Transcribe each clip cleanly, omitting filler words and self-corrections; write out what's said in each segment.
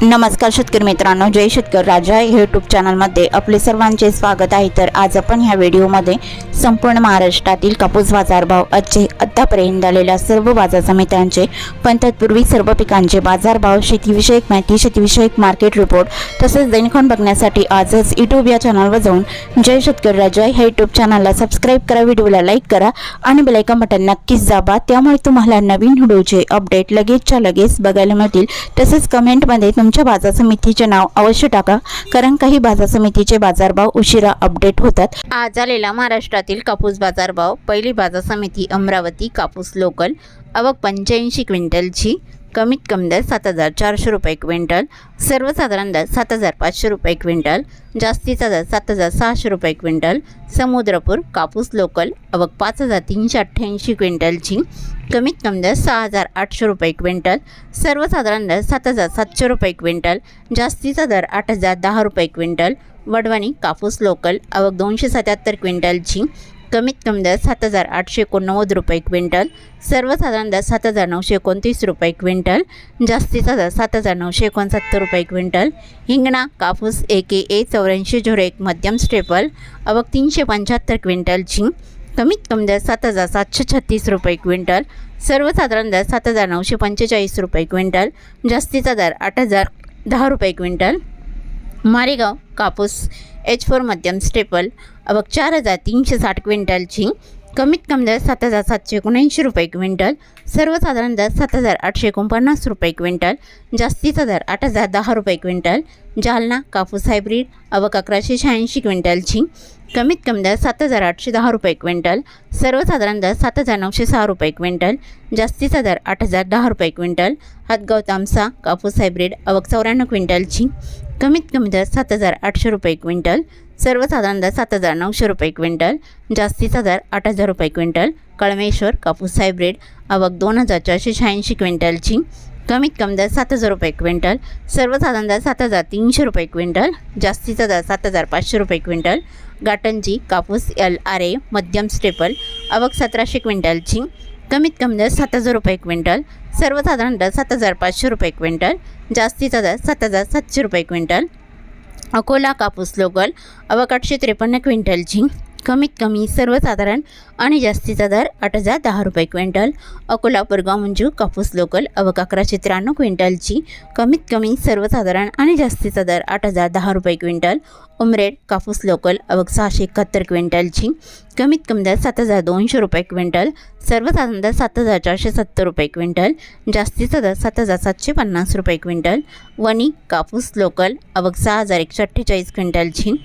नमस्कार शेतकरी मित्रांनो, जय शेतकरी राजा यूट्यूब चॅनलमध्ये आपले सर्वांचे स्वागत आहे। तर आज आपण ह्या व्हिडिओमध्ये संपूर्ण महाराष्ट्रातील कापूस बाजारभाव आतापर्यंत झालेल्या सर्व बाजार समित्यांचे पण तत्पूर्वी सर्व पिकांचे बाजारभाव, शेतीविषयक माहिती, शेतीविषयक मार्केट रिपोर्ट तसेच दैनिक बघण्यासाठी आजच यूट्यूब या चॅनलवर जाऊन जय शेतकरी राजा ह्या यूट्यूब चॅनलला सबस्क्राईब करा, व्हिडिओला लाईक करा आणि बेल आयकॉन बटन नक्कीच दाबा, त्यामुळे तुम्हाला नवीन व्हिडिओचे अपडेट लगेचच्या लगेच बघायला मिळतील। तसेच कमेंटमध्ये तुमच्या बाजार समितीचे नाव अवश्य टाका, कारण काही बाजार समितीचे बाजारभाव उशिरा अपडेट होतात। आज आलेला महाराष्ट्रातील कापूस बाजारभाव, पहिली बाजार समिती अमरावती कापूस लोकल, आवक 85 क्विंटलची, कमीत कमी दर 7400 रुपये क्विंटल, सर्वसाधारण दर 7500 रुपये क्विंटल, जास्तीचा दर 7600 रुपये क्विंटल। समुद्रपूर कापूस लोकल, आवक 5388 क्विंटलची, कमीत कमी दर 6800 रुपये क्विंटल, सर्वसाधारण दर 7700 रुपये क्विंटल, जास्तीचा दर 8010 रुपये क्विंटल। वडवणी कापूस लोकल, आवक 277 क्विंटलची, कमीत कमी दर 7889 रुपये क्विंटल, सर्वसाधारण दर 7929 रुपये क्विंटल, जास्तीचा दर 7969 रुपये क्विंटल। हिंगणा कापूस AKA 8401 मध्यम स्टेपल, आवक 375 क्विंटलची, कमीत कमी दर 7736 रुपये क्विंटल, सर्वसाधारण दर 7945 रुपये क्विंटल, जास्तीचा दर 8010 रुपये क्विंटल। मारेगाव कापूस H4 मध्यम स्टेपल, आवक 4360 क्विंटलची, कमीत कमी दर 7779 रुपये क्विंटल, सर्वसाधारण दर 7849 रुपये क्विंटल, जास्तीचा दर 8010 रुपये क्विंटल। जालना कापूस हायब्रिड, आवक 1186 क्विंटलची, कमीत कमी दर 7810 रुपये क्विंटल, सर्वसाधारण दर 7906 रुपये क्विंटल, जास्तीचा दर 8010 रुपये क्विंटल। हातगाव तामसा कापूस हायब्रिड, आवक 94 क्विंटलची, कमीत कमी दर 7800 रुपये क्विंटल, सर्वसाधारण दर 7900 रुपये क्विंटल, जास्तीचा दर 8000 रुपये क्विंटल। कळमेश्वर कापूस हायब्रिड, आवक 2486 क्विंटलची, कमीत कमी दर 7000 रुपये क्विंटल, सर्वसाधारण दर 7300 रुपये क्विंटल, जास्तीचा दर 7500 रुपये क्विंटल। गाटंजी कापूस LRA मध्यम स्टेपल, आवक 1700 क्विंटलची, कमीत कमी दर 7000 रुपये क्विंटल, सर्वसाधारण दर 7500 रुपये क्विंटल, जास्तीचा दर 7700 रुपये क्विंटल। अकोला कापूस लोकल, आवक 853 क्विंटलची, कमीत कमी सर्वसाधारण आणि जास्तीचा दर 8010 रुपये क्विंटल। अकोला पुरगाव मंजू कापूस लोकल, आवक 1193 क्विंटलची, कमीत कमी सर्वसाधारण आणि जास्तीचा दर 8010 रुपये क्विंटल। उमरेड कापूस लोकल, आवक 671 क्विंटलची, कमीत कमी दर 7200 रुपये क्विंटल, सर्वसाधारण दर 7470 रुपये क्विंटल, जास्तीचा दर 7750 रुपये क्विंटल। वणी कापूस लोकल, आवक 6148 क्विंटलची,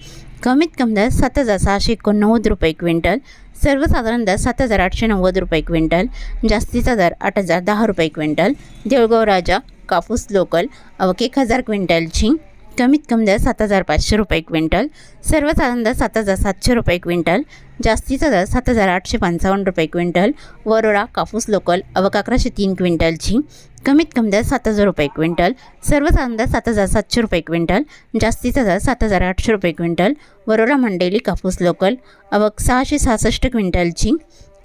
कमीत कमी दर 7689 रुपये क्विंटल, सर्वसाधारण दर 7890 रुपये क्विंटल, जास्तीचा दर 8010 रुपये क्विंटल। देऊळगाव राजा कापूस लोकल, आवक 1000 क्विंटलची, कमीत कमी दर 7500 रुपये क्विंटल, सर्वसाधारण दर 7700 रुपये क्विंटल, जास्तीचा दर 7855 रुपये क्विंटल। वरोरा कापूस लोकल, आवक 1103 क्विंटलची, कमीत कमी दर 7000 रुपये क्विंटल, सर्वसाधारण दर 7700 रुपये क्विंटल, जास्तीचा दर 7800 रुपये क्विंटल। वरोरा मंडेली कापूस लोकल, आवक 666 क्विंटलची,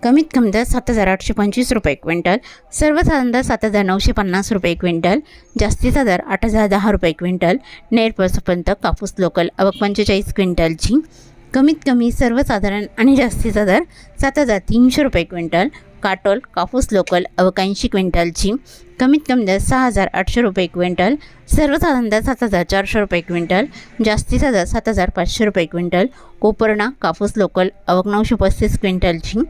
कमीत कमी दर 7825 रुपये क्विंटल, सर्वसाधारण दर 7950 रुपये क्विंटल, जास्तीचा दर 8010 रुपये क्विंटल। नेरपसपंत कापूस लोकल, आवक 45 क्विंटलची, कमीत कमी सर्वसाधारण आणि जास्तीचा दर 7300 रुपये क्विंटल। काटोल कापूस लोकल, आवक 80 क्विंटलची, कमीत कमी दर 6800 रुपये क्विंटल, सर्वसाधारण दर 7400 रुपये क्विंटल, जास्तीचा दर 7500 रुपये क्विंटल। कोपरणा कापूस लोकल, आवक 935 क्विंटलची,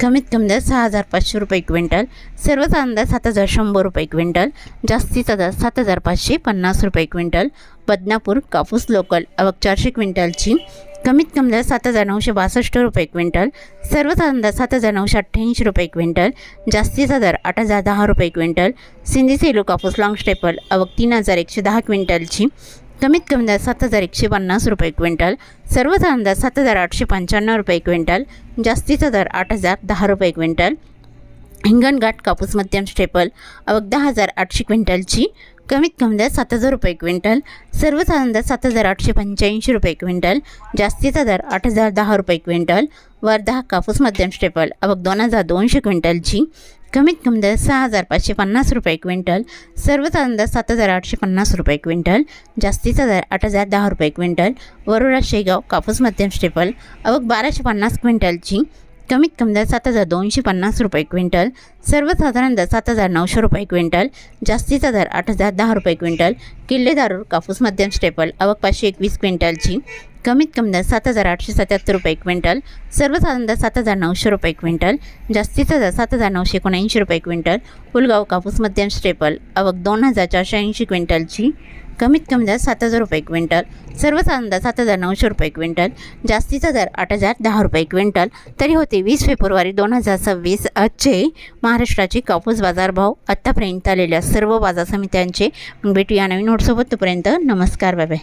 कमीत कमी दर 6500 रुपये क्विंटल, सर्वसाधारण दर 7100 रुपये क्विंटल, जास्तीचा दर 7550 रुपये क्विंटल। बदनापूर कापूस लोकल, आवक 400 क्विंटलची, कमीत कमी दर 7962 रुपये क्विंटल, सर्वसाधारण दर 7988 रुपये क्विंटल, जास्तीचा दर 8010 रुपये क्विंटल। सिंधी सेलू कापूस लॉंग स्टेपल, आवक 3110 क्विंटलची, कमीत कमी दर 7150 रुपये क्विंटल, सर्वसाधारण दर 7895 रुपये क्विंटल, जास्तीचा दर 8010 रुपये क्विंटल। हिंगणघाट कापूस मध्यम स्टेपल, आवक 10800 क्विंटलची, कमीत कमी दर 7000 रुपये क्विंटल, सर्वसाधारण दर 7885 रुपये क्विंटल, जास्तीचा दर 8010 रुपये क्विंटल। वर्धा कापूस मध्यम स्टेपल, आवक 2200 क्विंटलची, कमीत कमी दर 6,550 रुपये क्विंटल, सर्वसाधारण दर 7,850 रुपये क्विंटल, जास्तीचा दर 8,010 रुपये क्विंटल. वरोरा शेगाव कापूस मध्यम स्टेपल आवक 1,250 क्विंटलची, कमीत कमी दर 7,250 रुपये क्विंटल, सर्वसाधारण दर 7,900 रुपये क्विंटल, जास्तीचा दर 8,010 रुपये क्विंटल. किल्लेदारूर कापूस मध्यम स्टेपल आवक 521 क्विंटलची, कमीत कमी दर 7,877 रुपये क्विंटल, सर्वसाधारण दर 7,900 रुपये क्विंटल, जास्तीचा दर 7,979 रुपये क्विंटल. पुलगाव कापूस मध्यम स्टेपल आवक 2,480 क्विंटलची, कमीत कमी दर 7,000 रुपये क्विंटल, सर्वसाधारण दर 7,900 रुपये क्विंटल, जास्तीचा दर 8,010 रुपये क्विंटल. तरी होते 20 फेब्रुवारी 2026 आजचे महाराष्ट्राचे कापूस बाजारभाव आत्तापर्यंत आलेल्या सर्व बाजार समित्यांचे. भेटूया नवीन नोटसोबत. तोपर्यंत नमस्कार, बाय बाय.